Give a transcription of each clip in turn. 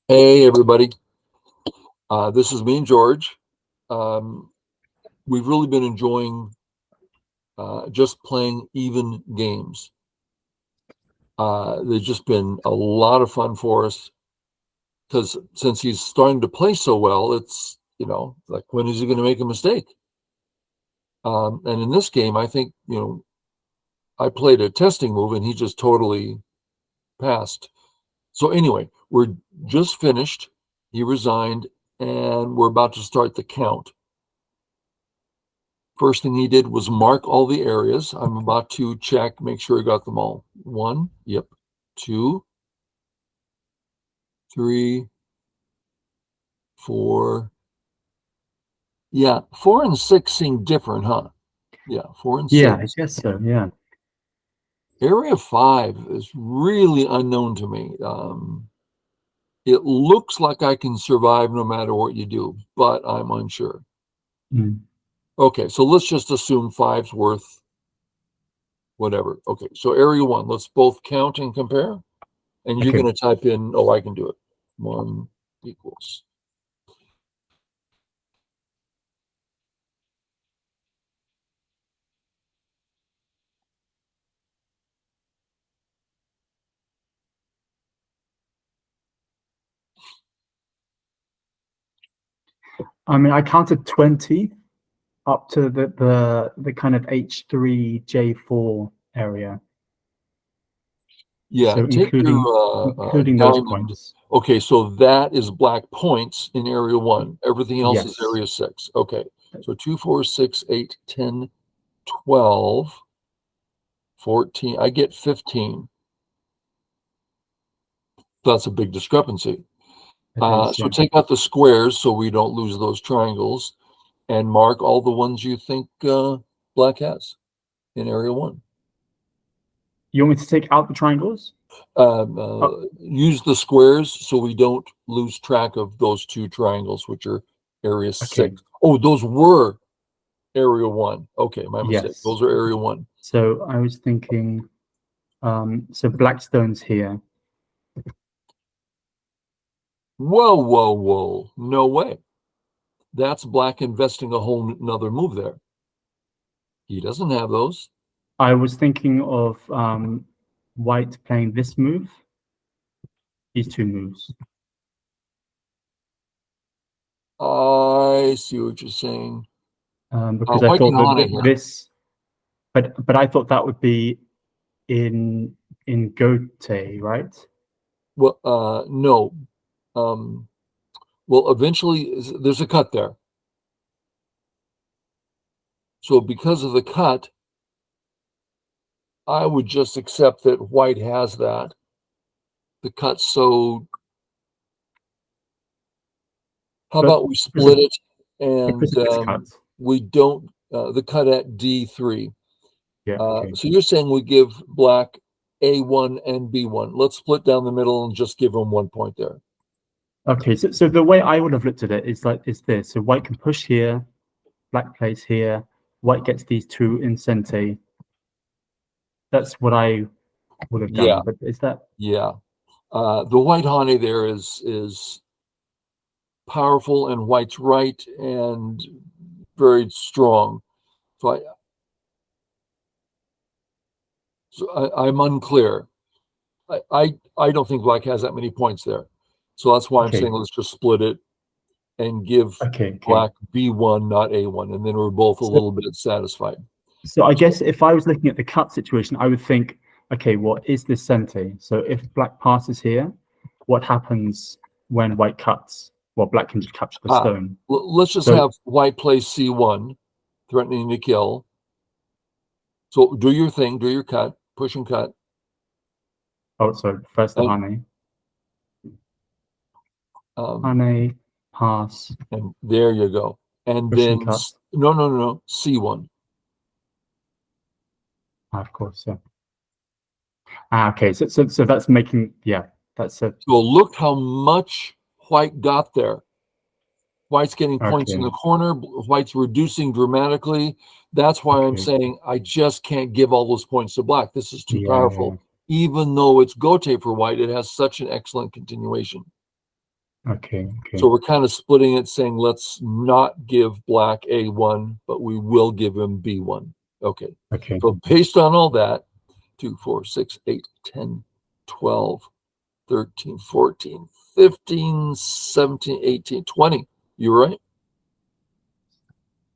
Hey, everybody. This is me and George. Um, we've really been enjoying just playing even games. They've just been a lot of fun for us because since he's starting to play so well, it's, like when is he going to make a mistake? And in this game, I think, I played a testing move and he just totally passed. So, anyway, we're just finished. He resigned and we're about to start the count. First thing he did was mark all the areas. I'm about to check, make sure I got them all. One, yep. Two, three, four. Yeah, 4 and 6 seem different, huh? Yeah, 4 and 6. I guess so. Yeah. Area 5 is really unknown to me. It looks like I can survive no matter what you do, but I'm unsure. Mm. Okay, so let's just assume 5's worth whatever. Okay, so area 1, let's both count and compare. And you're Okay. going to type in, oh, I can do it. 1 equals. I mean, I counted 20 up to the kind of H3 J4 area. Yeah, So take your including those diamond. points. Okay, so that is black points in area 1. Everything else is Yes. area 6. Okay, so 2, 4, 6, 8, 10, 12, 14. I get 15. That's a big discrepancy. It is, So yeah. take out the squares so we don't lose those triangles and mark all the ones you think black has in area 1. You want me to take out the triangles? Use the squares so we don't lose track of those two triangles, which are area Okay. 6. Oh, those were area 1. Okay, my mistake. Yes. Those are area 1. So I was thinking, so Blackstone's here. Whoa, whoa, whoa. No way. That's black investing a whole another move there. He doesn't have those. I was thinking of White playing this move, these two moves. I see what you're saying. Because I White thought and that Hane. this, but I thought that would be in Gote, right? Well, no. Well, eventually, there's a cut there. So because of the cut, I would just accept that white has that. The cut, so how But about we split it the and crucifix cut. we don't, the cut at D3. Yeah. Okay. So you're saying we give black A1 and B1. Let's split down the middle and just give them 1 point there. Okay. So the way I would have looked at it is this. So white can push here, black plays here. White gets these two in Sente. That's what I would have Yeah, done. But is that yeah. The white Hane there is powerful and white's right and very strong. So I'm unclear. I don't think black has that many points there. So that's why I'm okay? saying let's just split it and give Okay. black B1, not A1, and then we're both a So, little bit satisfied. so I So, guess if I was looking at the cut situation, I would think, okay, what is this Sente? So if black passes here, what happens when white cuts? Well, black can just capture the stone. let's just So have white play C1, threatening to kill. So do your thing, do your cut, push and cut. oh, so first the And, Hane, pass, and there you go. And push and then, cut. no, C1. Of course, yeah. Okay, so that's making, yeah, that's a So look how much white got there. White's getting points in okay, the corner. White's reducing dramatically. That's why I'm okay, saying I just can't give all those points to black. This is too yeah, powerful. Even though it's Gote for white, it has such an excellent continuation. Okay. So we're kind of splitting it, saying let's not give black A1, but we will give him B1. Okay. Okay. So based on all that, 2, 4, 6, 8, 10, 12, 13, 14, 15, 17, 18, 20. You're right.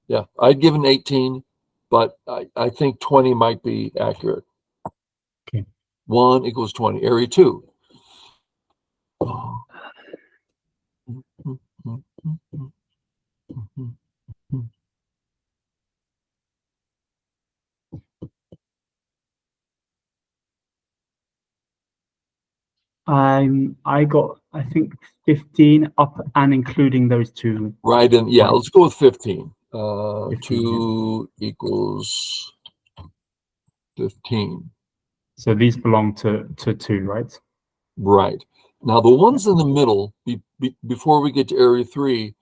Yeah, I'd given 18, but I think 20 might be accurate. Okay. 1 equals 20. Area 2. I got, I think, 15 up and including those two. Right, and yeah, Right. let's go with 15. 15, 2 equals 15. So these belong to 2, right? Right. Now, the ones in the middle, before we get to area 3,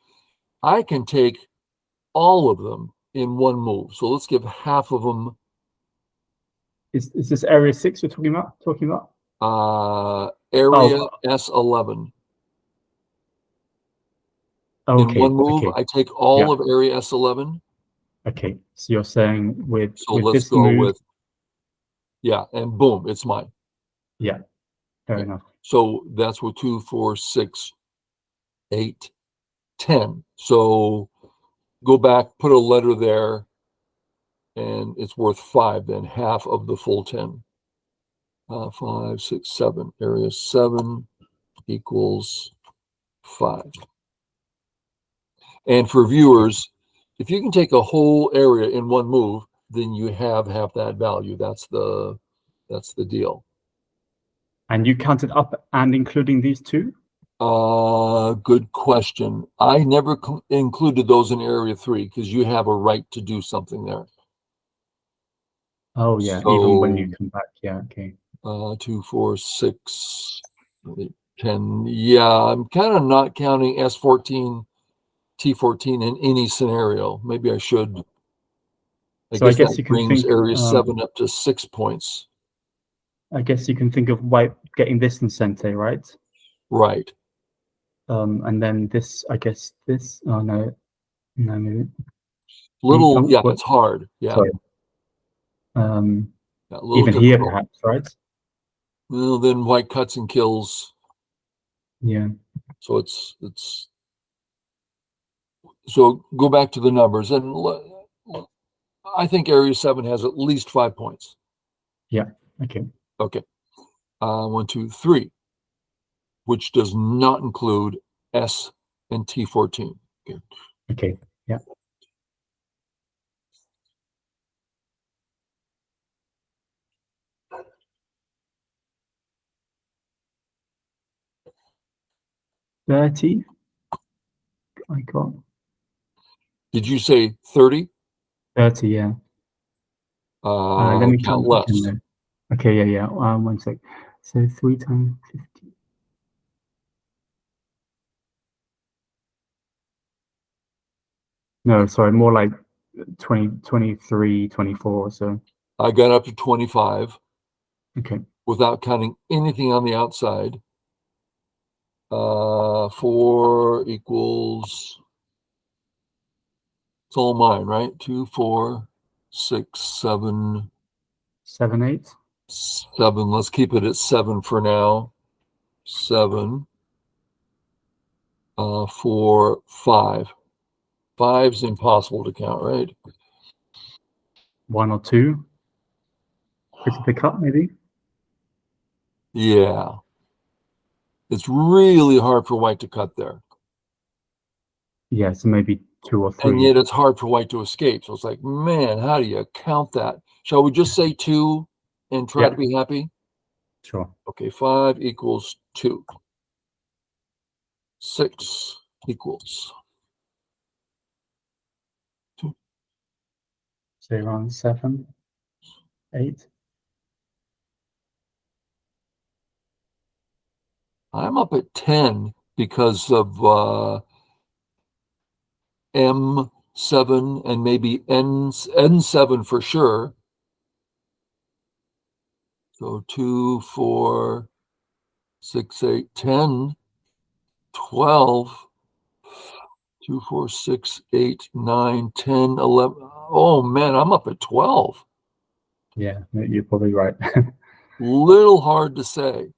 I can take all of them in one move. So let's give half of them. Is this area 6 you're talking about? Area Oh, S11. In okay. one move, Okay. I take all Yeah. of area S11. Okay. So you're saying So with let's this go move, with, yeah, and boom, it's mine. yeah, fair Okay. enough. So that's what 2, 4, 6, 8, 10. So go back, put a letter there, and it's worth 5, then half of the full 10. 5, 6, 7. Area 7 equals 5. And for viewers, if you can take a whole area in one move, then you have half that value. That's the deal. And you counted up and including these two? Good question. I never included those in area 3 because you have a right to do something there. Oh, yeah, even when you So come back. Yeah, okay. 2, 4, 6, 10. Yeah, I'm kind of not counting S14, T14 in any scenario. Maybe I should. I So I guess guess that you can brings think, area 7 up to 6 points. I guess you can think of white getting this in center, right? Right. And then this, I guess this, oh no, maybe. Little, yeah, What, it's hard. Yeah. sorry. Yeah, a little Even here, difficult. perhaps, right? Well, then white cuts and kills. Yeah. So so go back to the numbers, and I think area 7 has at least 5 points. Yeah. Okay. Okay. 1, 2, 3, which does not include S and T14. Okay. Okay. Yeah. $30. I got Did you say 30? 30. Yeah. Let me Count count again less. then. Okay. Yeah. Yeah. 1 sec. So 3 times 50. No, sorry, more like 20, 23, 24. So, I got up to 25 okay. without counting anything on the outside. 4 equals, it's all mine, right? 2, 4, 6, 7, 7, 8. 7. Let's keep it at 7 for now. 7, 4, 5. 5's impossible to count, right? 1 or 2. Bit of the cut, maybe. Yeah. It's really hard for white to cut there. Yeah. So maybe 2 or And 3. yet it's hard for white to escape. So it's like, man, how do you count that? Shall we just say 2 and try Yeah. to be happy? Sure. Okay, 5 equals 2. 6 equals 2. So around 7, 8. I'm up at 10 because of M7 and maybe N7 for sure. So 2, 4, 6, 8, 10. 12, 2, 4, 6, 8, 9, 10, 11. Oh man, I'm up at 12. Yeah, you're probably right. Little hard to say.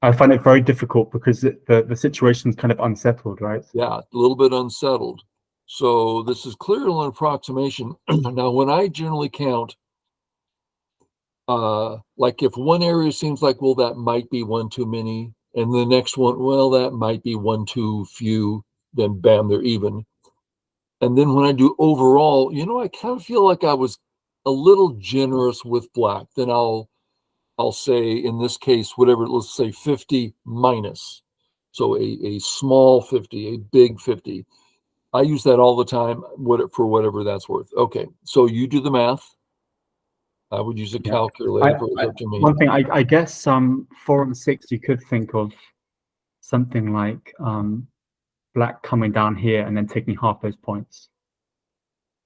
I find it very difficult because the situation's kind of unsettled, right? Yeah, a little bit unsettled. So this is clearly an approximation. Now, when I generally count, like if one area seems like, well, that might be one too many, and the next one, well, that might be one too few, then bam, they're even. And then when I do overall, I kind of feel like I was a little generous with black. Then I'll say in this case, whatever, let's say 50 minus. So a small 50, a big 50. I use that all the time for whatever that's worth. Okay, so you do the math. I would use a Yeah. calculator if it was up to me. One thing I guess 4 and 6 you could think of something like black coming down here and then taking half those points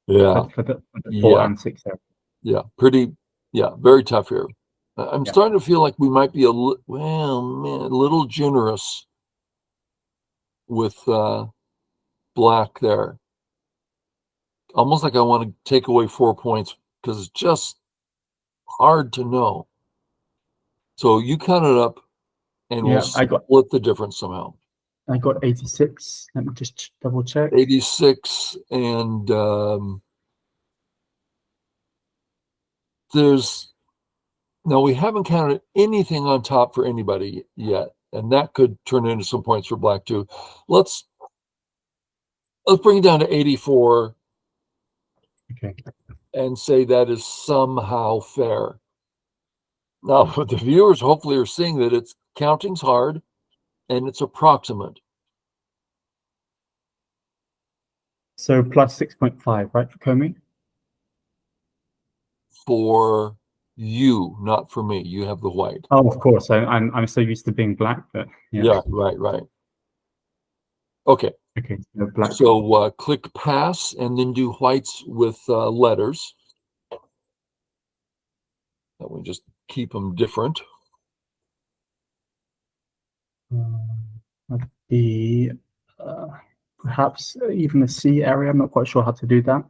Yeah, for the 4 yeah, and 6 there. yeah, very tough here. I'm Yeah. starting to feel like we might be a little generous with black there. Almost like I want to take away 4 points because it's just hard to know. So you count it up and we'll Yeah, split the difference somehow. I got 86. Let me just double check. 86 and now we haven't counted anything on top for anybody yet, and that could turn into some points for black too. Let's bring it down to 84 Okay. and say that is somehow fair. Now, the viewers hopefully are seeing that it's counting's hard and it's approximate. So plus 6.5, right, for Comey? For you, not for me. You have the white. Oh, of course. I'm so used to being black, but Yeah, right. Okay. Okay, so black. So click pass and then do whites with letters. That we just keep them different. The perhaps even the C area. I'm not quite sure how to do that.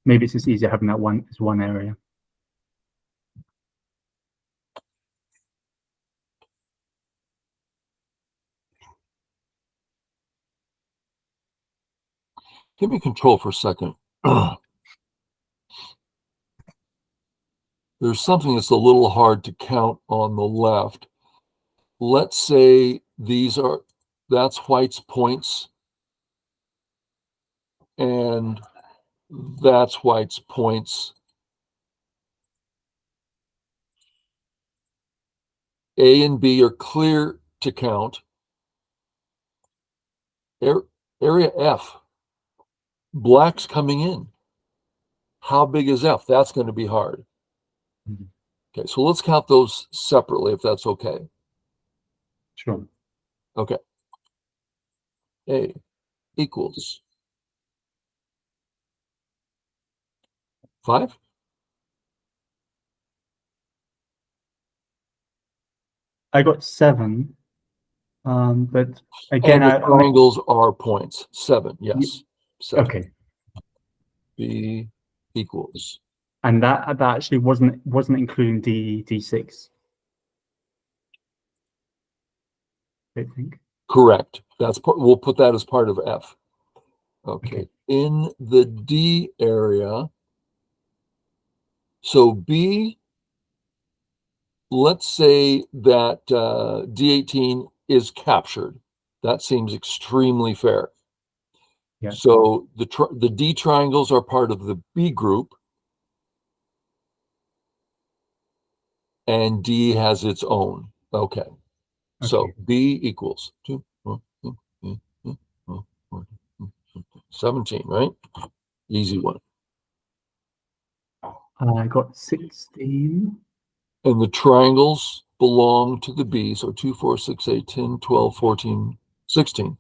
Maybe it's just easier having that one area. Give me control for a second. There's something that's a little hard to count on the left. Let's say that's white's points, and that's white's points. A and B are clear to count. Area F, black's coming in. How big is F? That's going to be hard. Mhm. Okay, so let's count those separately if that's okay. Sure. Okay. A equals 5. I got 7, but again, And the triangles are points. 7, yes. 7. Okay. B equals. And that actually wasn't including D6. I think. Correct. We'll put that as part of F. Okay. In the D area, so B, let's say that D18 is captured. That seems extremely fair. Yeah. So the D triangles are part of the B group, and D has its own. Okay. So B equals 17, right? Easy one. I got 16. And the triangles belong to the B. So 2, 4, 6, 8, 10, 12, 14, 16.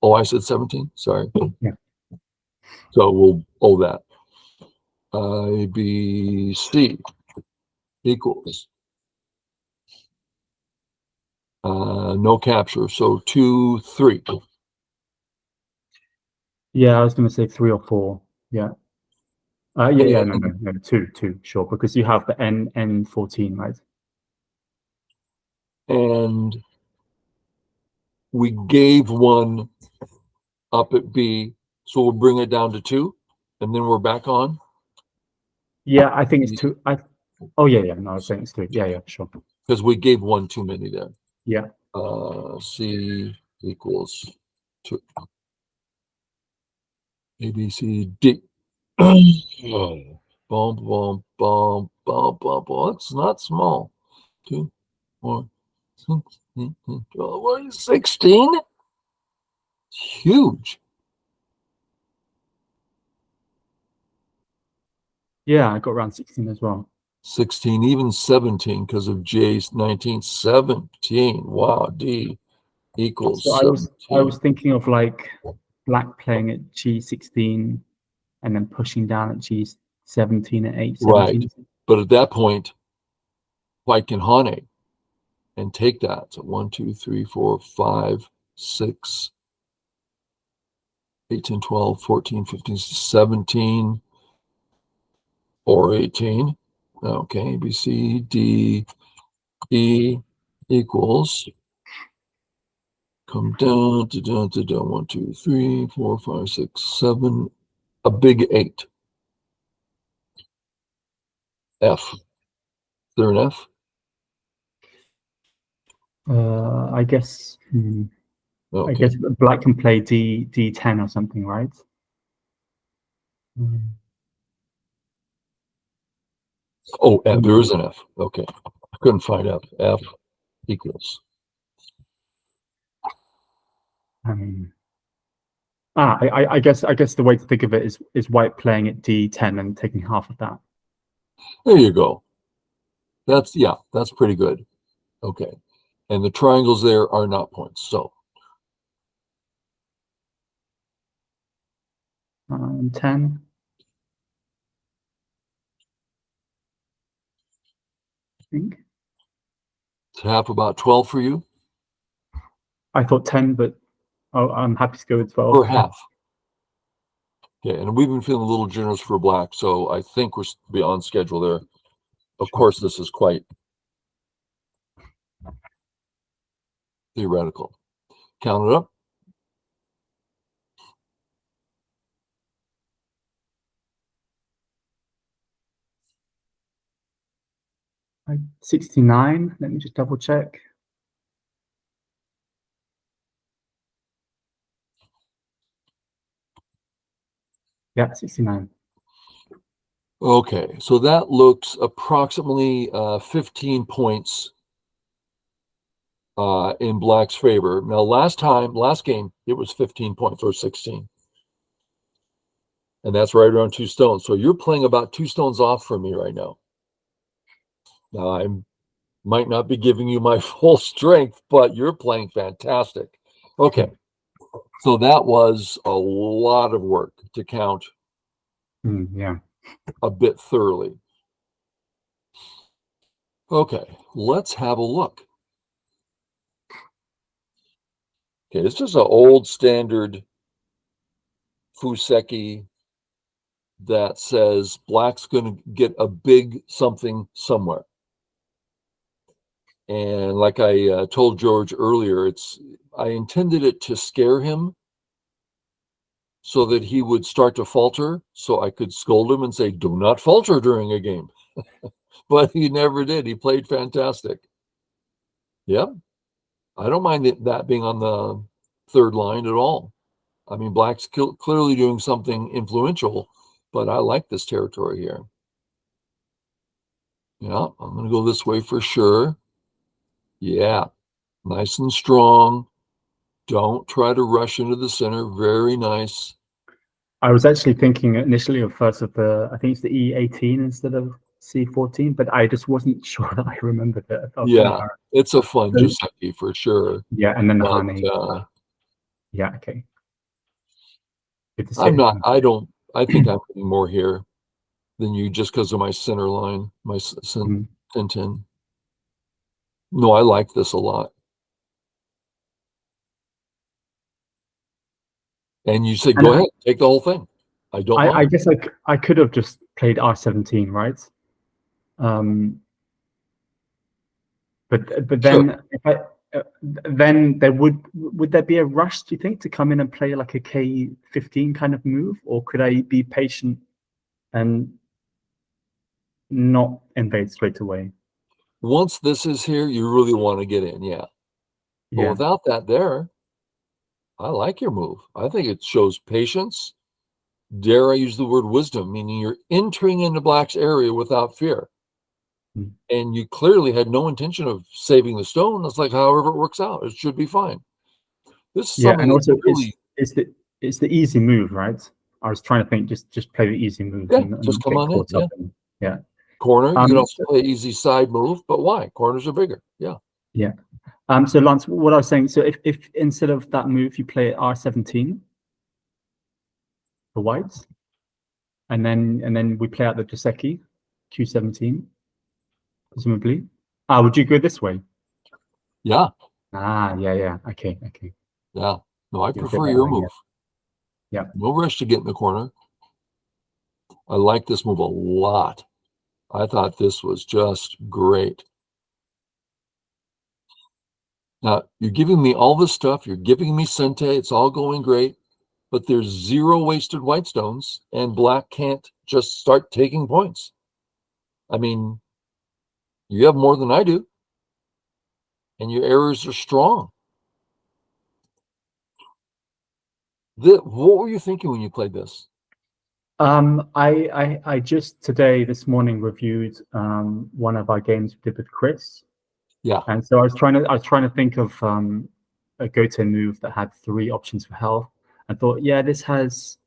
Oh, I said 17. Sorry. Yeah. So we'll owe that. I, B, C equals No capture. So 2, 3. Yeah, I was going to say 3 or 4. Yeah. Yeah, no, And, no, no, two, sure, because you have the N14, right? and we gave one up at B, so we'll bring it down to 2, and then we're back on. Yeah, I think it's 2. Oh, yeah, no, I was saying it's 3. Yeah, sure. Because we gave one too many there. Yeah. C equals 2. A, B, C, D. Boom, boom, boom, boom, boom, boom. It's not small. 2, 4, 6, 12, 16? Huge. Yeah, I got around 16 as well. 16, even 17 because of J's 19. 17. Wow, D equals So I was 17. thinking of like black playing at G16 and then pushing down at G17 at Right. H17. But at that point, white can Hane and take that. So 1, 2, 3, 4, 5, 6, 8, 10, 12, 14, 15, 17, or 18. Okay, B, C, D, E equals, come down to down to down, 1, 2, 3, 4, 5, 6, 7, a big 8. F. Is there an F? I guess I Okay. guess black can play D10 or something, right? Mm. Oh, F. There is an F. Okay. I couldn't find F. F equals. Um, I guess the way to think of it is white playing at D10 and taking half of that. There you go. That's pretty good. Okay. And the triangles there are not points. So 10. I think it's half about 12 for you, I thought 10, but I'm happy to go with 12. or half. Okay. And we've been feeling a little generous for black. So I think we're beyond schedule there. Of Sure. course, this is quite theoretical. Count it up. Like 69. Let me just double check. Yeah, 69. Okay. So that looks approximately 15 points in black's favor. Now, last game, it was 15 points or 16. And that's right around 2 stones. So you're playing about 2 stones off from me right now. Now, I might not be giving you my full strength, but you're playing fantastic. Okay. So that was a lot of work to count Yeah. a bit thoroughly. Okay, let's have a look. Okay, this is an old standard Fuseki that says black's going to get a big something somewhere. And like I told George earlier, I intended it to scare him so that he would start to falter, so I could scold him and say, "Do not falter during a game." But he never did. He played fantastic. Yep, I don't mind that being on the third line at all. I mean, black's clearly doing something influential, but I like this territory here. Yeah, I'm going to go this way for sure. Yeah, nice and strong. Don't try to rush into the center. Very nice. I was actually thinking initially of first of I think it's the E18 instead of C14, but I just wasn't sure that I remembered it. I felt Yeah, embarrassed. it's a fun So, Giuseppe for sure. yeah, and then the But Hane. Yeah, okay. Good to I'm see. not, I think I'm getting more here than you just because of my center line, my Mm. 10. No, I like this a lot. And you said, And go ahead, take the whole thing. I don't I mind. guess I could have just played R17, right? Um, but Sure. then if I then there would there be a rush, do you think, to come in and play like a K15 kind of move, or could I be patient and not invade straight away? Once this is here, you really want to get in, yeah. But Yeah. without that there, I like your move. I think it shows patience. Dare I use the word wisdom, meaning you're entering into Black's area without fear. Mm. And you clearly had no intention of saving the stone. It's like, however it works out, it should be fine. This is Yeah, something and that also really, it's the easy move, right? I was trying to think, just play the easy move yeah, and just not come get on in. caught up Yeah. in. Yeah. Corner, you can also So, play easy side move, but why? Corners are bigger. Yeah. yeah. So Lance, what I was saying, so if instead of that move you play R17 for whites, and then we play out the Joseki, Q17, presumably. Would you go this way? Yeah. Yeah. Okay. Yeah. No, I You did prefer that your way, move. yeah. No rush to get in the corner. I like this move a lot. I thought this was just great. Now, you're giving me all this stuff. You're giving me Sente. It's all going great. But there's zero wasted white stones, and Black can't just start taking points. I mean, you have more than I do, and your errors are strong. What were you thinking when you played this? I just this morning reviewed one of our games we did with Chris, Yeah, and so I was trying to think of a go-to move that had 3 options for health. I thought, yeah, this has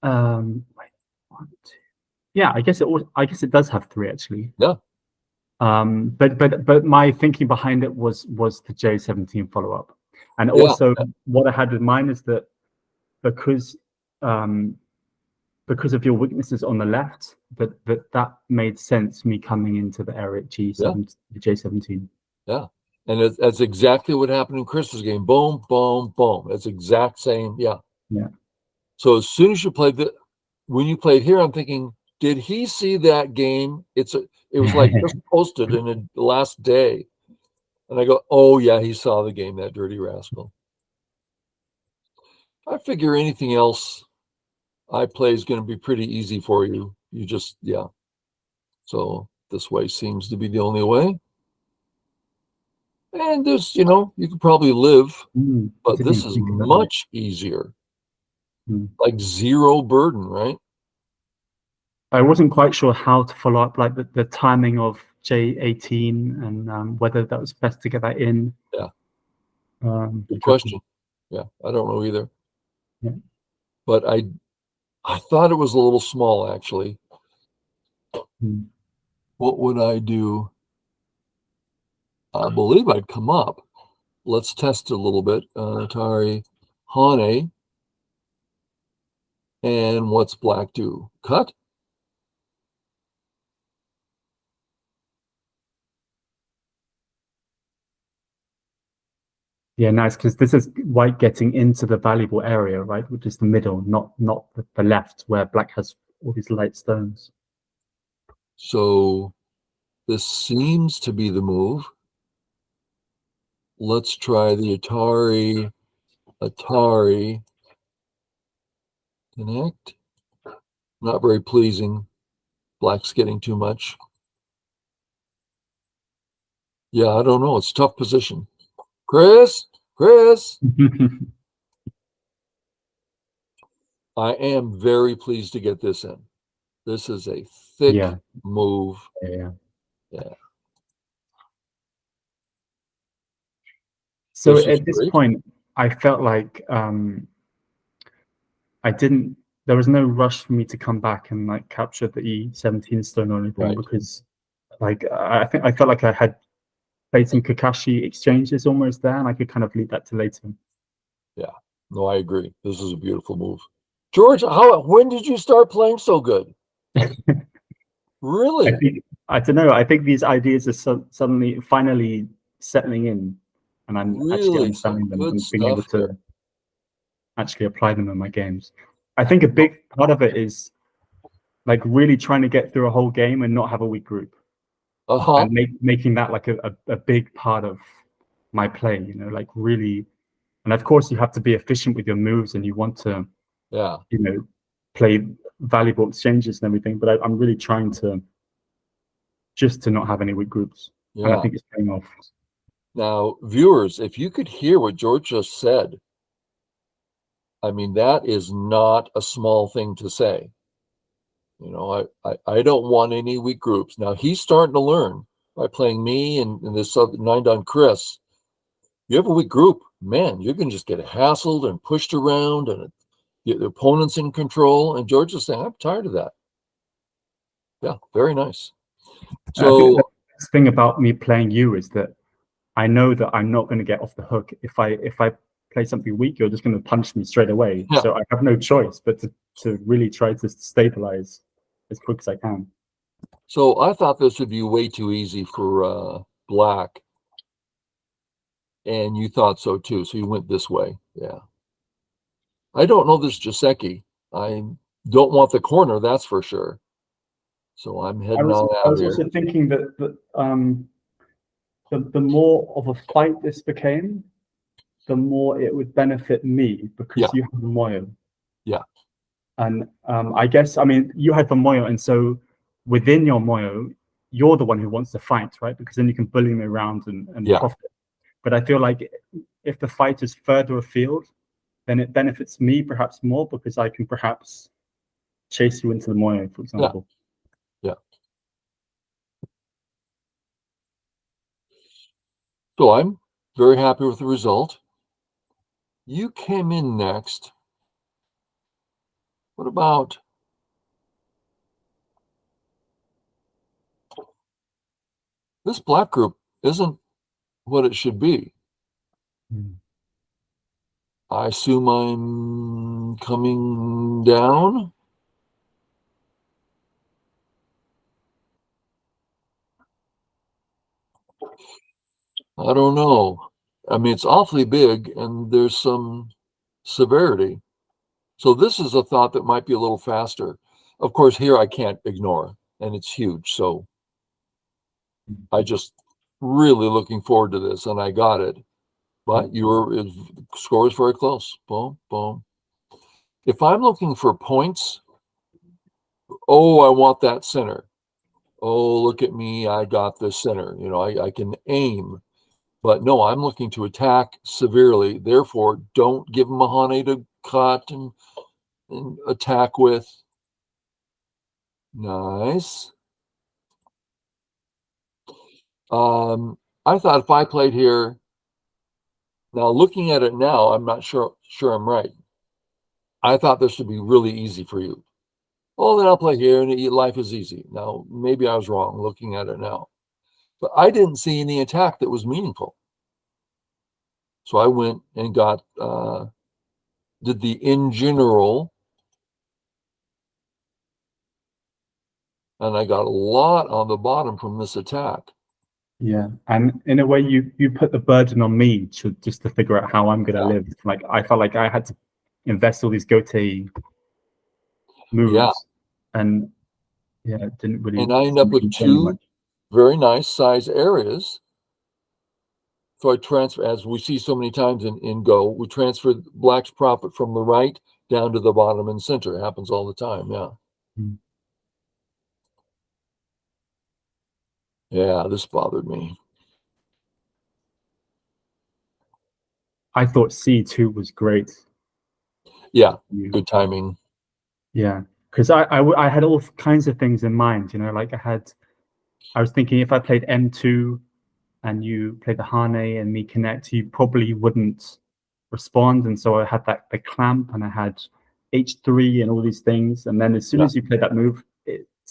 wait, 1, 2. Yeah, I guess it does have 3 actually. yeah, But my thinking behind it was the J17 follow-up, and yeah, also what I had in mind is that because um, because of your weaknesses on the left, that made sense. Me coming into the area at yeah, G7, the J17. yeah. And that's exactly what happened in Chris's game. Boom, boom, boom. It's exact same. Yeah. Yeah. So as soon as you played when you played here, I'm thinking, did he see that game? It was like just posted in the last day. And I go, oh yeah, he saw the game, that dirty rascal. I figure anything else I play is going to be pretty easy for you. You just, yeah. So this way seems to be the only way. And there's, you could probably live, I but didn't this even is think about that. much easier. Mm. Like zero burden, right? I wasn't quite sure how to follow up, like the timing of J18 and whether that was best to get that in. Yeah. Good Tricky. question. Yeah, I don't know either. Yeah. But I thought it was a little small, actually. Mm. What would I do? I believe I'd come up. Let's test it a little bit. Atari, Hane, and what's Black do? Cut? Yeah, nice, because this is white getting into the valuable area, right, which is the middle, not the left where black has all these light stones. So this seems to be the move. Let's try the Atari connect. Not very pleasing. Black's getting too much. Yeah, I don't know. It's a tough position. Chris, I am very pleased to get this in. This is a thick Yeah, move. yeah. Yeah, So this is at this great. point, I felt like I didn't. There was no rush for me to come back and like capture the E17 stone or anything Right. because, like, I think I felt like I had played some Kakashi exchanges almost there, and I could kind of leave that to later. Yeah. No, I agree. This is a beautiful move. George, when did you start playing so good? I Really? think I don't know. I think these ideas are suddenly finally settling in, and I'm actually Really some understanding them good and being able stuff there. to. actually apply them in my games. I think a big part of it is like really trying to get through a whole game and not have a weak group, Uh-huh. and making that like a big part of my play, you know, like really. And of course, you have to be efficient with your moves, and you want to, Yeah. you know, play valuable exchanges and everything. But I'm really trying to just to not have any weak groups, and I Yeah. think it's paying off. Now, viewers, if you could hear what George just said, I mean, that is not a small thing to say. You know, I don't want any weak groups. Now he's starting to learn by playing me and this other 9 down Chris. You have a weak group, man, you can just get hassled and pushed around and get the opponents in control. And George is saying, I'm tired of that. Yeah, very nice. And I think the So best thing about me playing you is that I know that I'm not going to get off the hook. If I play something weak, you're just going to punch me straight away. yeah, So I have no choice but to really try to stabilize as quick as I can. so I thought this would be way too easy for Black, and you thought so too. So you went this way. Yeah. I don't know this Jaceki. I don't want the corner, that's for sure. So I'm I heading was on I out was here. also thinking that the more of a fight this became, the more it would benefit me Yeah, because you have the Moyo. yeah, And I guess, I mean, you had the Moyo, and so within your Moyo, you're the one who wants to fight, right? Because then you can bully me around and yeah. profit. But I feel like if the fight is further afield, then it benefits me perhaps more because I can perhaps chase you into the Moyo, for Yeah, example. yeah. So I'm very happy with the result. You came in next. What about this Black group? Isn't what it should be. Mm. I assume I'm coming down. I don't know. I mean, it's awfully big and there's some severity. So this is a thought that might be a little faster. Of course, here I can't ignore, and it's huge. So I just really looking forward to this, and I got it. But the score is very close. Boom, boom. If I'm looking for points, oh, I want that center. Oh, look at me, I got the center. You know, I can aim. But no, I'm looking to attack severely. Therefore, don't give him a honey to cut and attack with. Nice. I thought if I played here, now looking at it now, I'm not sure I'm right. I thought this would be really easy for you. Oh, then I'll play here and life is easy. Now, maybe I was wrong looking at it now. But I didn't see any attack that was meaningful. So I went and did the in general, and I got a lot on the bottom from this attack. Yeah, and in a way, you put the burden on me to just to figure out how I'm gonna Yeah. live. Like I felt like I had to invest all these Gote Yeah. moves, and yeah, it didn't really And I end seem up to with gain me much. two very nice size areas. So I transfer, as we see so many times in Go, we transfer Black's profit from the right down to the bottom and center. It happens all the time. Yeah. Mm. Yeah, this bothered me. I thought C2 was great. Yeah, You, good timing. yeah, because I had all kinds of things in mind. You know, like I was thinking if I played M2 and you played the Hane and me connect, you probably wouldn't respond. And so I had the clamp and I had H3 and all these things. And then as soon Yeah, as you played that move,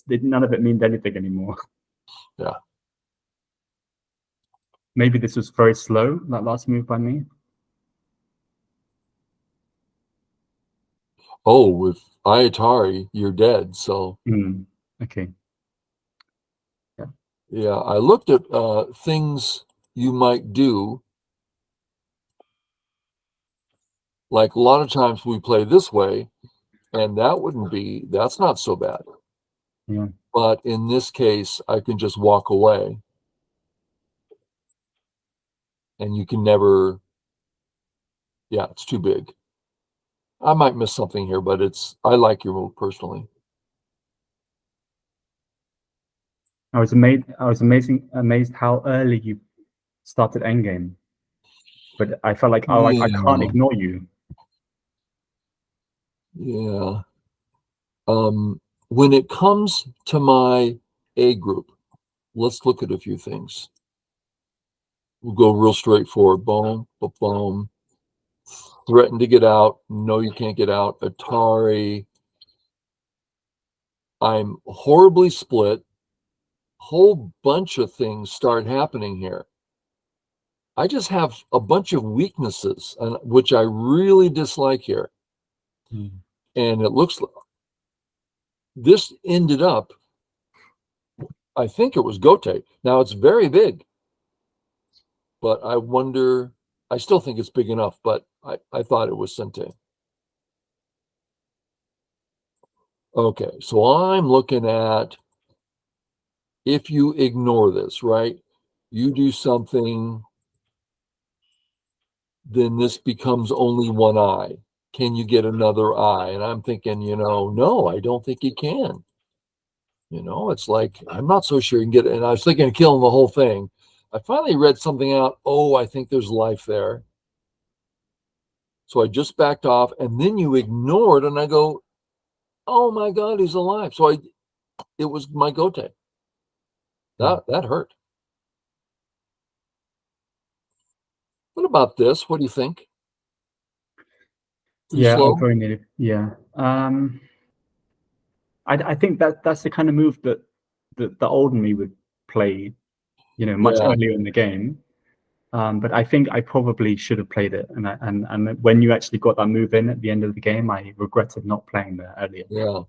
none of it meant anything anymore. yeah. Maybe this was very slow, that last move by me. Oh, with Ayatari, you're dead. So Mm, okay. Yeah. yeah, I looked at things you might do Like a lot of times we play this way, and that's not so bad. Yeah. But in this case, I can just walk away, and you can never, yeah, it's too big. I might miss something here, but I like your move personally. Amazed how early you started endgame. But I felt like I can't Yeah, ignore you. yeah. When it comes to my A group, let's look at a few things. We'll go real straightforward. Boom, boom, boom. Threaten to get out. No, you can't get out. Atari. I'm horribly split. Whole bunch of things start happening here. I just have a bunch of weaknesses, which I really dislike here. Mm. And it looks like this ended up, I think it was Gote. Now it's very big, but I wonder, I still think it's big enough, but I thought it was Sente. Okay, so I'm looking at if you ignore this, right? You do something, then this becomes only one eye. Can you get another eye? And I'm thinking, no, I don't think you can. It's like, I'm not so sure you can get it. And I was thinking of killing the whole thing. I finally read something out. Oh, I think there's life there. So I just backed off, and then you ignored, and I go, oh my God, he's alive. So it was my Gote. That hurt. What about this? What do you think? Too Yeah, I'll slow? go in there. Yeah. I think that's the kind of move that the older me would play, much Yeah, earlier in the game. But I think I probably should have played it. And when you actually got that move in at the end of the game, I regretted not playing that earlier. yeah,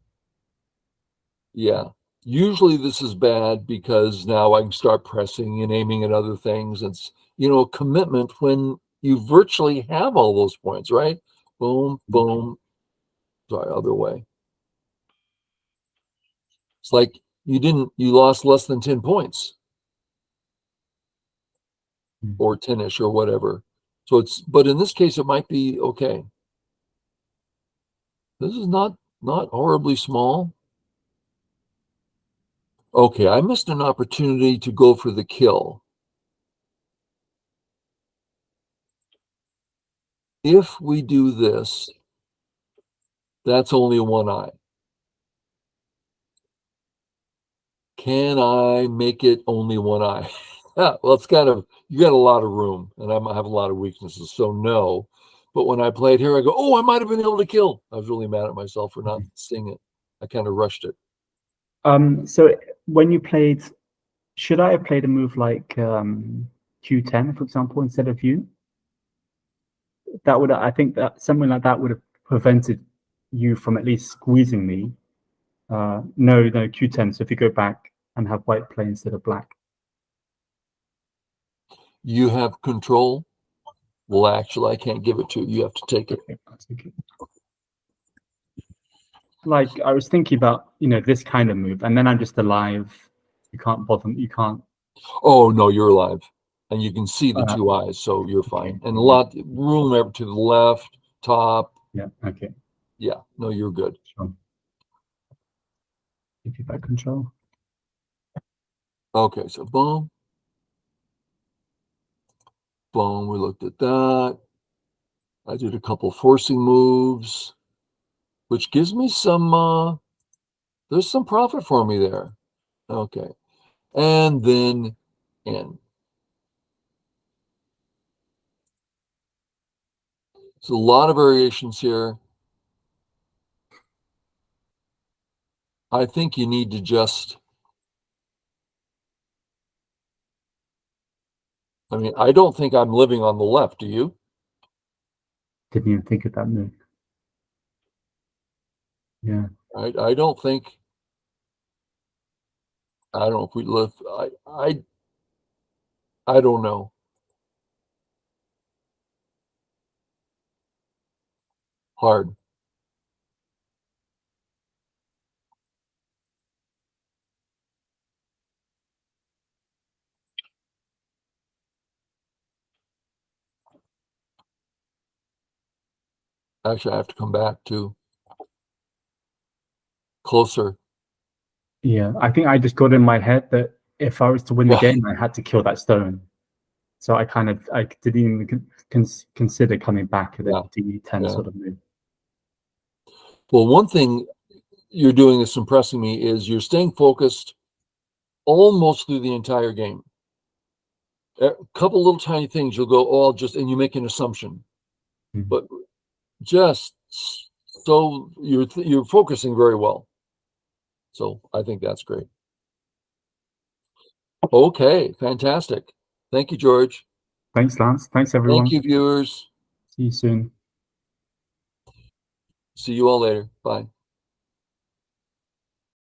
yeah. Usually this is bad because now I can start pressing and aiming at other things. It's, a commitment when you virtually have all those points, right? Boom, boom. Sorry, other way. It's like you lost less than 10 points Mm. or 10-ish or whatever. So but in this case, it might be okay. This is not horribly small. Okay, I missed an opportunity to go for the kill. If we do this, that's only one eye. Can I make it only one eye? Yeah, well, you got a lot of room, and I might have a lot of weaknesses, so no. But when I played here, I go, oh, I might have been able to kill. I was really mad at myself for not seeing it. I kind of rushed it. So when you played, should I have played a move like Q10, for example, instead of you? I think that something like that would have prevented you from at least squeezing me. No, Q10. So if you go back and have white play instead of black. You have control. Well, actually, I can't give it to you. You have to take it. Okay, I'll take it. Like I was thinking about, this kind of move, and then I'm just alive. You can't bother. You can't. Oh, no, you're alive. And you can see the two eyes, so you're Okay. fine. And a lot room ever to the left, top. Yeah. Okay. Yeah, no, you're good. Sure. Give you back control. Okay, so boom. Boom, we looked at that. I did a couple forcing moves, which gives me there's some profit for me there. Okay. And then in. So a lot of variations here. I think you need to I don't think I'm living on the left, do you? Didn't even think of that move. Yeah. I don't think, I don't know if we live, I don't know. hard. Actually, I have to come back to closer. Yeah, I think I just got in my head that if I was to win the game, I had to kill that stone. So I didn't even consider coming back at the D10 sort of move. Well, one thing you're doing that's impressing me is you're staying focused almost through the entire game. A couple little tiny things you'll go, oh, and you make an assumption, but just so you're focusing very well. So I think that's great. Okay, fantastic. Thank you, George. Thanks, Lance. Thanks, everyone. Thank you, viewers. See you soon. See you all later. Bye.